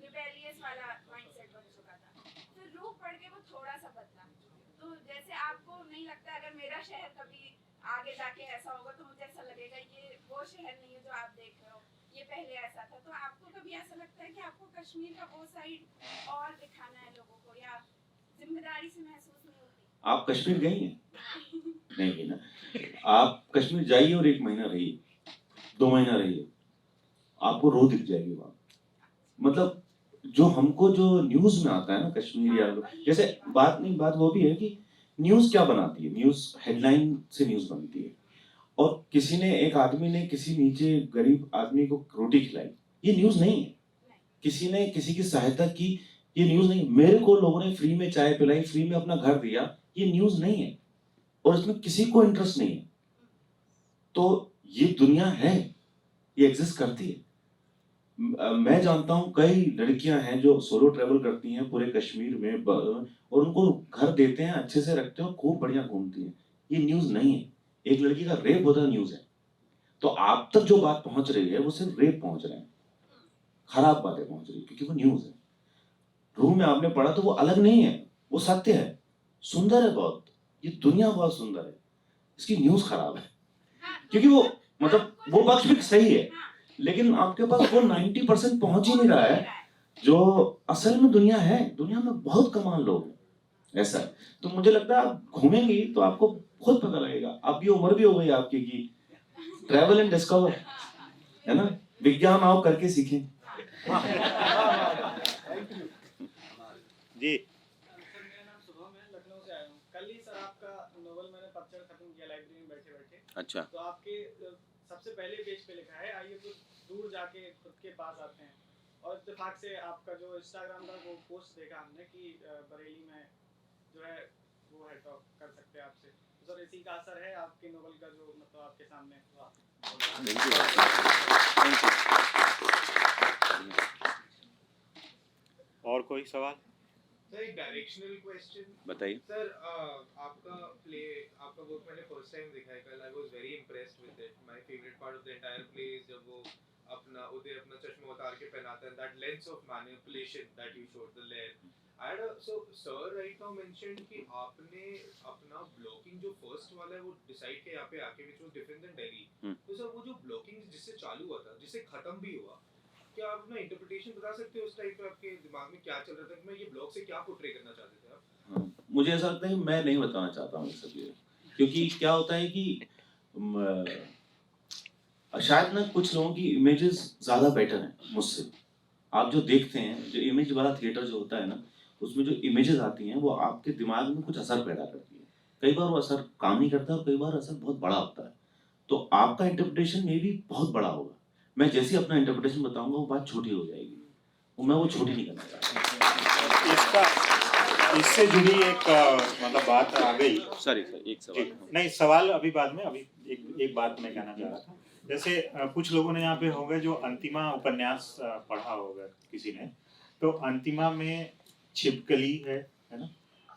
रिबेलियस वाला माइंडसेट बन चुका था। फिर रूह पढ़ के वो थोड़ा सा बदला। तो जैसे आपको नहीं लगता अगर मेरा शहर कभी आगे जाके ऐसा होगा तो मुझे ऐसा लगेगा ये वो शहर नहीं है जो आप देख रहे हो, ये पहले ऐसा था? तो आपको कभी ऐसा लगता है कि आपको कश्मीर का वो साइड और दिखाना है लोगों को, या जिम्मेदारी से महसूस नहीं होती? आप कश्मीर गई हैं? नहीं गई ना। आप कश्मीर जाइए और 1 महीना रहिए, 2 महीना रहिए, आपको रो दिख जाएगी वहाँ। मतलब जो हमको जो न्यूज में आता है ना कश्मीर, या जैसे बात वो भी है कि न्यूज क्या बनाती है, न्यूज हेडलाइन से न्यूज बनती है, और किसी ने, एक आदमी ने किसी नीचे गरीब आदमी को रोटी खिलाई, ये न्यूज नहीं है। किसी ने किसी की सहायता की, ये न्यूज नहीं। मेरे को लोगों ने फ्री में चाय पिलाई, फ्री में अपना घर दिया, ये न्यूज नहीं है, और इसमें किसी को इंटरेस्ट नहीं है। तो ये दुनिया है, ये एग्जिस्ट करती है। मैं जानता हूं कई लड़कियां हैं जो सोलो ट्रेवल करती हैं पूरे कश्मीर में, और उनको घर देते हैं, अच्छे से रखते हैं, खूब बढ़िया घूमती हैं। ये न्यूज नहीं है। एक लड़की का रेप होता है, न्यूज है। तो आप तक जो बात पहुंच रही है वो सिर्फ रेप पहुंच रहे हैं, खराब बातें पहुंच रही है, क्योंकि वो न्यूज है। रूह में आपने पढ़ा तो वो अलग नहीं है, वो सत्य है, सुंदर है बहुत, ये दुनिया बहुत सुंदर है, इसकी न्यूज खराब है। क्योंकि वो मतलब वो पक्ष भी सही है, लेकिन आपके पास वो 90% पहुंच ही नहीं रहा है जो असल में दुनिया है। दुनिया में बहुत कमाल लोग हैं, ऐसा है। तो मुझे लगता है आप घूमेंगी तो आपको खुद पता लगेगा। अब ये उम्र भी हो गई आपकी कि ट्रैवल एंड डिस्कवर, है ना, विज्ञान आओ करके सीखें। जी सर मेरा नाम शुभम है, लखनऊ से आया हूँ। कल ही सर आपका नोवेल मैंने पतझड़ खत्म किया लाइब्रेरी में बैठे बैठे। अच्छा। तो आपके सबसे पहले पेज पे लिखा है आइए कुछ दूर जाके खुद के पास आते हैं, और इत्तेफाक से आपका जो इंस्टाग्राम का वो पोस्ट देखा हमने कि बरेली में जो है वो है टॉक कर सकते हैं आपसे। सर इसी का असर है आपके नोवेल का जो मतलब आपके सामने और कोई सवाल? सर एक डायरेक्शनल क्वेश्चन बताइए। सर आपका वर्क मैंने फर्स्ट टाइम देखा है कल। I was very impressed with it. My favourite part of the entire play is जब वो अपना चश्मा उतार के पहनाता है, that lens of manipulation that you showed the layer. So sir right now mentioned कि आपने अपना ब्लॉकिंग जो फर्स्ट वाला है वो डिसाइड किया यहाँ पे आके, which was different than Delhi. तो सर वो जो ब्लॉकिंग जिससे चालू हुआ था, जिससे खत्म भी हुआ, क्या आप अपना इंटरप्रिटेशन बता सकते हो उस टाइम पे आपके दिमाग में क्या चल रहा था कि मैं ये ब्लॉग से क्या पोर्ट्रे करना चाहते थे आप? मुझे ऐसा लगता है कि मैं नहीं बताना चाहता हूँ सब ये, क्योंकि क्या होता है कि शायद ना कुछ लोगों की इमेजेस ज़्यादा बेटर हैं मुझसे। आप जो देखते हैं, जो इमेज वाला थिएटर जो होता है ना, उसमें जो इमेजेस आती हैं वो आपके दिमाग में कुछ असर पैदा करती है। कई बार वो असर काम नहीं करता और कई बार असर बहुत बड़ा होता है। तो आपका इंटरप्रिटेशन में भी बहुत बड़ा होगा। मैं जैसे अपना इंटरप्रिटेशन बताऊंगा वो बात छोटी हो जाएगी, और मैं वो छोटी नहीं करना चाहता। इससे जुड़ी एक मतलब बात आ गई। सॉरी सर, एक सवाल। नहीं, सवाल अभी बाद में, अभी एक बात मैं कहना चाह रहा था। जैसे कुछ लोगों ने यहाँ पे होंगे जो अंतिमा उपन्यास पढ़ा होगा किसी ने, तो अंतिमा में छिपकली है ना,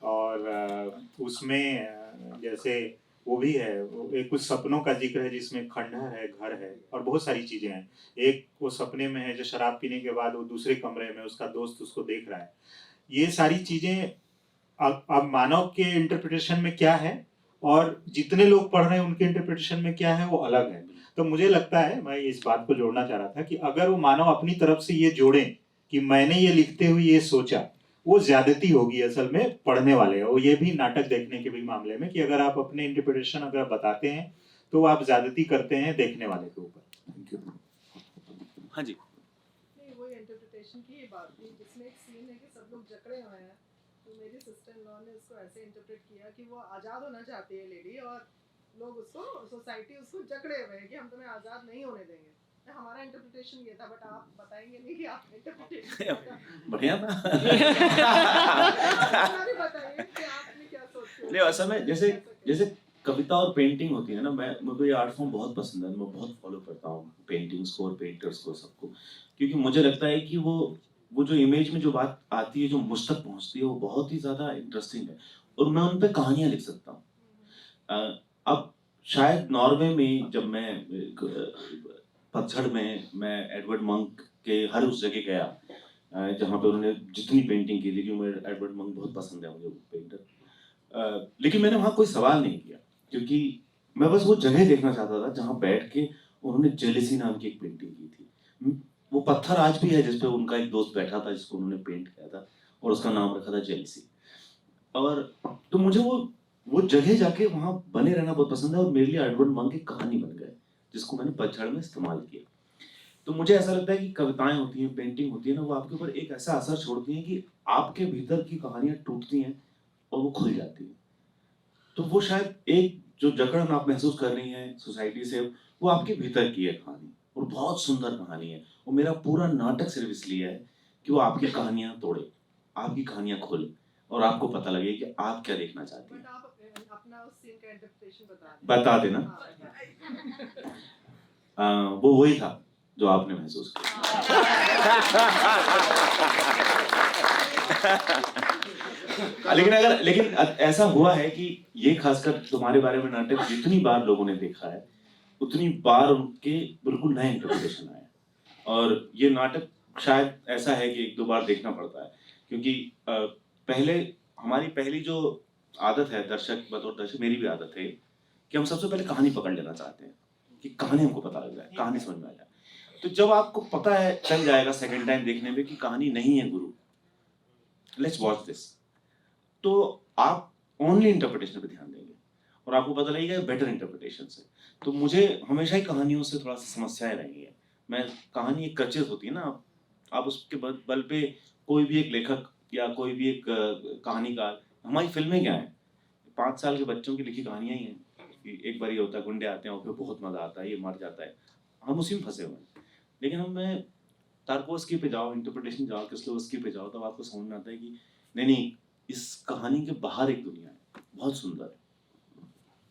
और उसमें जैसे वो भी है, एक कुछ सपनों का जिक्र है जिसमें खंडहर है, घर है और बहुत सारी चीजें हैं। एक वो सपने में है जो शराब पीने के बाद वो दूसरे कमरे में उसका दोस्त उसको देख रहा है। ये सारी चीजें अब मानव के इंटरप्रिटेशन में क्या है और जितने लोग पढ़ रहे हैं उनके इंटरप्रिटेशन में क्या है वो अलग है। तो मुझे लगता है, मैं इस बात को जोड़ना चाह रहा था कि अगर वो मानव अपनी तरफ से ये जोड़े कि मैंने ये लिखते हुए ये सोचा, वो ज्यादती होगी असल में पढ़ने वाले। और ये भी नाटक देखने के भी मामले में कि अगर आप अपने इंटरप्रिटेशन अगर बताते हैं तो आप ज्यादती करते हैं देखने वाले के ऊपर। Thank you. हाँ जी। नहीं, वो इंटरप्रिटेशन की बात थी जिसमें एक सीन है कि सब लोग जकड़े हुए हैं, तो मेरी सिस्टर इन लॉ ने उसको ऐसे इंटरप्रेट किया कि वो आज़ाद होना चाहती है लेडी, और लोग उसको, सोसाइटी उसको जकड़े हुए हैं कि हम तुम्हें आज़ाद नहीं होने देंगे। हमारा इंटरप्रिटेशन ये था, बट आप बताएंगे नहीं कि आप इंटरप्रिटेशन बढ़िया था। बताइए कि आपने क्या सोचते हो। नहीं, असल में जैसे कविता और पेंटिंग होती है ना, मुझे ये आर्ट फॉर्म बहुत पसंद है। मैं बहुत फॉलो करता हूँ पेंटिंग्स को और पेंटर्स को, सबको, क्योंकि मुझे लगता है कि वो जो इमेज में जो बात आती है, जो मुझ तक पहुँचती है, वो बहुत ही ज़्यादा इंटरेस्टिंग है और मैं उन पर कहानियाँ लिख सकता हूँ। अब शायद नॉर्वे में जब मैं पतझड़ में मैं एडवर्ड मंक के हर उस जगह गया जहाँ पे उन्होंने जितनी पेंटिंग की थी, क्योंकि मुझे एडवर्ड मंक बहुत पसंद है, मुझे वो पेंटर। लेकिन मैंने वहाँ कोई सवाल नहीं किया, क्योंकि मैं बस वो जगह देखना चाहता था जहाँ बैठ के उन्होंने जेलिसी नाम की एक पेंटिंग की थी। वो पत्थर आज भी है जिसपे उनका एक दोस्त बैठा था जिसको उन्होंने पेंट किया था और उसका नाम रखा था जेलिसी। और तो मुझे वो जगह जाके वहाँ बने रहना बहुत पसंद है और मेरे लिए एडवर्ड मंक एक कहानी बन गए जिसको मैंने पतझड़ में इस्तेमाल किया। तो मुझे ऐसा लगता है कि कविताएं होती हैं, पेंटिंग होती है ना, वो आपके ऊपर एक ऐसा असर छोड़ती हैं कि आपके भीतर की कहानियां टूटती हैं और वो खुल जाती हैं। तो वो शायद एक जो जकड़न आप महसूस कर रही हैं सोसाइटी से, वो आपके भीतर की है कहानी, और बहुत सुंदर कहानी है। और मेरा पूरा नाटक सिर्फ इसलिए है कि वो आपकी कहानियां तोड़े, आपकी कहानियां खोले और आपको पता लगे कि आप क्या देखना चाहती हैं। अपना उस सीन का इंटरप्रिटेशन बता देना। वो वही था जो आपने महसूस किया। लेकिन ऐसा हुआ है कि ये खासकर तुम्हारे बारे में नाटक जितनी बार लोगों ने देखा है उतनी बार उनके बिल्कुल नए इंटरप्रिटेशन आए। और ये नाटक शायद ऐसा है कि एक दो बार देखना पड़ता है, क्योंकि पहले हमारी पहली जो आदत है दर्शक बतौर दर्शक, मेरी भी आदत है कि हम सबसे पहले कहानी पकड़ लेना चाहते हैं कि कहानी हमको पता लग जाए, कहानी समझ में आ जाए। तो जब आपको पता है, चल जाएगा सेकंड टाइम देखने में कि कहानी नहीं है गुरु, लेट्स वॉच दिस, तो आप ओनली इंटरप्रिटेशन पे ध्यान देंगे और आपको पता लगेगा बेटर इंटरप्रिटेशन से। तो मुझे हमेशा ही कहानियों से थोड़ा सा समस्याएं रही है। मैं कहानी एक कच्चे होती है ना, आप उसके बल पे कोई भी एक लेखक या कोई भी एक कहानीकार, हमारी फिल्में क्या हैं, 5 साल के बच्चों की लिखी कहानियां ही हैं। एक बार ये होता है, गुंडे आते हैं और फिर बहुत मजा आता है, ये मर जाता है, हम उसी में फंसे हुए हैं। लेकिन हम में तारकोस्की पे जाओ, इंटरप्रिटेशन जाओ, किस्लोवस्की पे जाओ, तब आपको समझ में आता है कि नहीं, इस कहानी के बाहर एक दुनिया है, बहुत सुंदर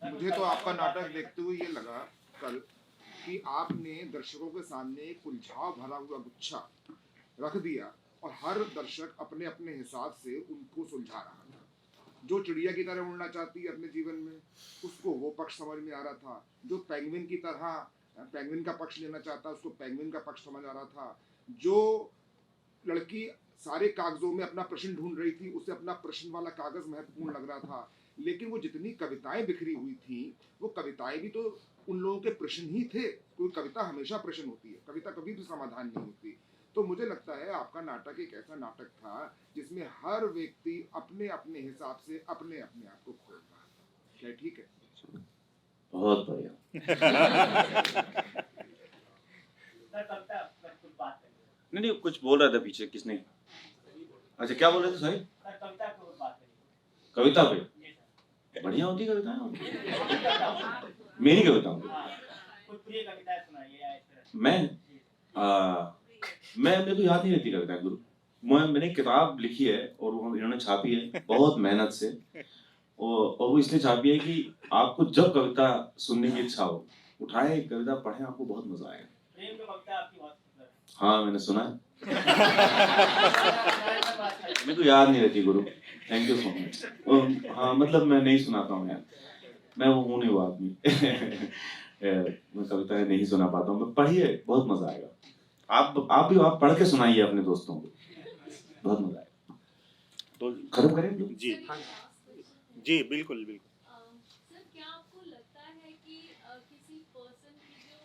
है। मुझे तो आपका नाटक देखते हुए ये लगा कल कि आपने दर्शकों के सामने एक उलझाव भरा हुआ गुच्छा रख दिया और हर दर्शक अपने अपने हिसाब से उनको सुलझा रहा था। जो चिड़िया की तरह उड़ना चाहती है अपने जीवन में, उसको वो पक्ष समझ में आ रहा था। जो पेंगुइन की तरह पेंगुइन का पक्ष लेना चाहता, उसको पेंगुइन का पक्ष समझ आ रहा था। जो लड़की सारे कागजों में अपना प्रश्न ढूंढ रही थी, उसे अपना प्रश्न वाला कागज महत्वपूर्ण लग रहा था। लेकिन वो जितनी कविताएं बिखरी हुई थी, वो कविताएं भी तो उन लोगों के प्रश्न ही थे। कोई कविता हमेशा प्रश्न होती है, कविता कभी भी समाधान नहीं होती। तो मुझे लगता है आपका नाटक एक ऐसा नाटक था जिसमें हर व्यक्ति अपने अपने हिसाब से अपने अपने आप को खोल रहा था। क्या ठीक है? बहुत बढ़िया। नहीं, कुछ बोल रहा था पीछे, किसने? अच्छा, क्या बोल रहे थे साहिब? कविता पे बढ़िया होती कविता है। मेरी कविता मैं मेरे को याद नहीं रहती कविता गुरु। मैंने किताब लिखी है और वो इन्होंने छापी है बहुत मेहनत से, और वो इसलिए छापी है कि आपको जब कविता सुनने की इच्छा हो, उठाए कविता पढ़ें, आपको बहुत मजा आएगा। हाँ, मैंने सुना है। मेरे को याद नहीं रहती गुरु, थैंक यू सो मच। हाँ, मतलब मैं नहीं सुनाता हूँ यार, मैं वो हूँ नहीं वो आदमी। मैं कविताएं नहीं सुना पाता हूँ। पढ़िए, बहुत मजा आएगा। आप पढ़ के सुनाइए अपने दोस्तों को, बहुत मजा आएगा। तो खत्म करें लोग? जी जी, बिल्कुल बिल्कुल। सर, क्या आपको लगता है कि किसी पर्सन की जो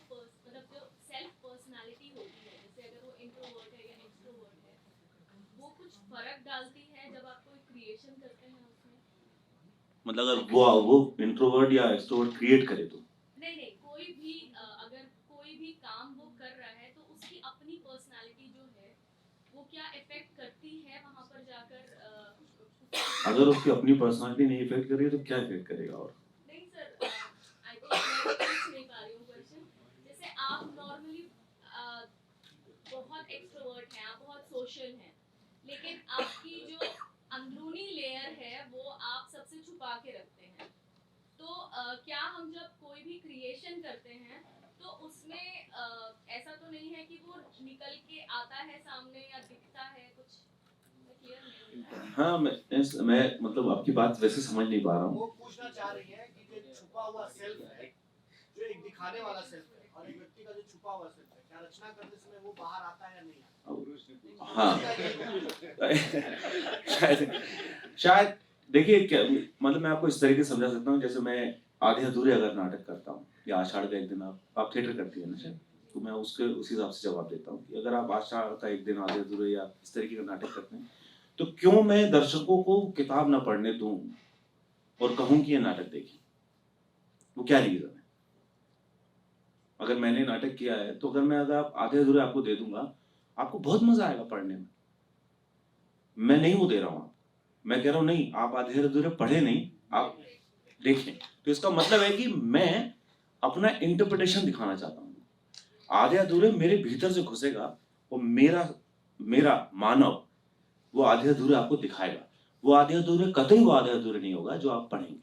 मतलब जो सेल्फ पर्सनालिटी होती है, जैसे अगर वो इंट्रोवर्ट है या एक्सट्रोवर्ट है, वो कुछ फर्क डालती है जब आप कोई क्रिएशन करते हैं उसमें? मतलब अगर वो इंट्रोवर्ट या एक्सट्रोवर्ट क्रिएट करे तो? नहीं, कोई भी अगर कोई भी काम वो कर रहा है तो उसकी अपनी पर्सनालिटी जो है वो क्या इफेक्ट करती है वहां पर जाकर? अगर उसकी अपनी पर्सनालिटी नहीं इफेक्ट कर रही है तो क्या इफेक्ट करेगा? और नहीं सर, आई थिंक मैं पूछ नहीं पा रही हूँ क्वेश्चन। जैसे आप नॉर्मली बहुत एक्सट्रोवर्ट हैं, आप बहुत सोशल हैं, लेकिन आपकी जो अंदरूनी लेयर है वो आप सबसे छुपा के रखते हैं। तो क्या हम जब कोई भी क्रिएशन करते हैं तो उसमें ऐसा तो नहीं है कि वो निकल के आता है सामने या दिखता है कुछ? हाँ, मैं मतलब आपकी बात वैसे समझ नहीं पा रहा हूँ। वो पूछना चाह रही है कि जो छुपा हुआ सेल्फ है, जो एक दिखाने वाला सेल्फ है, और एक व्यक्ति का जो छुपा हुआ सेल्फ है, क्या रचना करने समय वो बाहर आता है या नहीं आता? हाँ, शायद देखिए, क्या मतलब मैं आपको इस तरीके से समझा सकता हूँ। जैसे मैं आधे अधूरे अगर नाटक करता हूँ, या आषाढ़ का एक दिन आप थिएटर करती है ना शायद, तो मैं उस हिसाब से जवाब देता हूँ कि अगर आप आषाढ़ का एक दिन आधे अधूरे या इस तरीके का नाटक करते हैं, तो क्यों मैं दर्शकों को किताब ना पढ़ने दूं और कहूं कि ये नाटक देखिए? वो क्या रीजन है? अगर मैंने नाटक किया है तो अगर आप आधे अधूरे आपको दे दूंगा, आपको बहुत मजा आएगा पढ़ने में। मैं नहीं वो दे रहा हूँ, मैं कह रहा हूँ नहीं, आप आधे अधूरे पढ़े नहीं, आप देखें। तो इसका मतलब है कि मैं अपना इंटरप्रिटेशन दिखाना चाहता हूँ। आधे अधूरे मेरे भीतर से घुसेगा और मेरा मानव वो आधे अधूरे आपको दिखाएगा। वो आधे अधूरे कतई वो आधे अधूरे नहीं होगा जो आप पढ़ेंगे,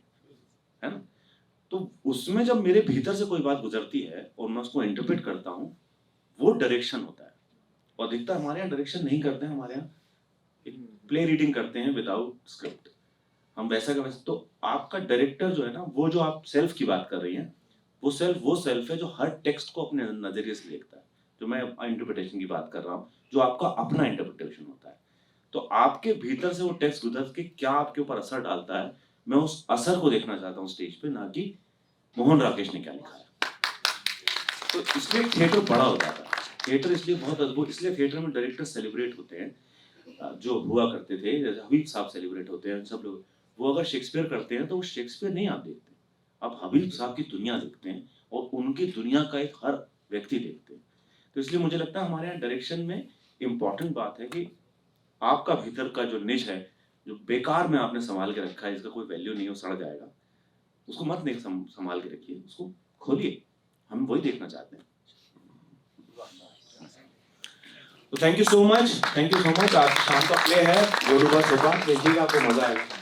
है ना? तो उसमें जब मेरे भीतर से कोई बात गुजरती है और मैं उसको इंटरप्रेट करता हूँ, वो डायरेक्शन होता है। और दिखता हमारे यहाँ डायरेक्शन नहीं करते हैं, हमारे यहाँ प्ले रीडिंग करते हैं विदाउट स्क्रिप्ट। हम वैसा का वैसा। तो आपका डायरेक्टर जो है ना, वो जो आप सेल्फ की बात कर रही हैं, वो सेल्फ है जो हर टेक्स्ट को अपने नजरिए से देखता है। जो मैं इंटरप्रिटेशन की बात कर रहा हूँ, जो आपका अपना इंटरप्रिटेशन होता है। तो आपके भीतर से वो टेक्स्ट गुजर के क्या आपके ऊपर असर डालता है, मैं उस असर को देखना चाहता हूँ स्टेज पे, ना कि मोहन राकेश ने क्या लिखा है। तो इसलिए थिएटर बड़ा हो जाता है। थिएटर इसलिए बहुत अद्भुत, इसलिए थिएटर में डायरेक्टर सेलिब्रेट होते हैं, जो हुआ करते थे, जैसे हबीब साहब सेलिब्रेट होते हैं, सब लोग। वो अगर शेक्सपियर करते हैं तो वो शेक्सपियर नहीं आप देखते, आप हबीब साहब की दुनिया देखते हैं और उनकी दुनिया का एक हर व्यक्ति देखते हैं। तो इसलिए मुझे लगता है हमारे यहाँ डायरेक्शन में इम्पॉर्टेंट बात है कि आपका भीतर का जो निज है, जो बेकार में आपने संभाल के रखा है, इसका कोई वैल्यू नहीं हो, सड़ जाएगा, उसको मत नहीं संभाल के रखिए, उसको खोलिए। हम वही देखना चाहते हैं। तो थैंक यू सो मच। आज शाम का प्ले है गोलूबा सोपा, देखिएगा, आपको मजा आएगा।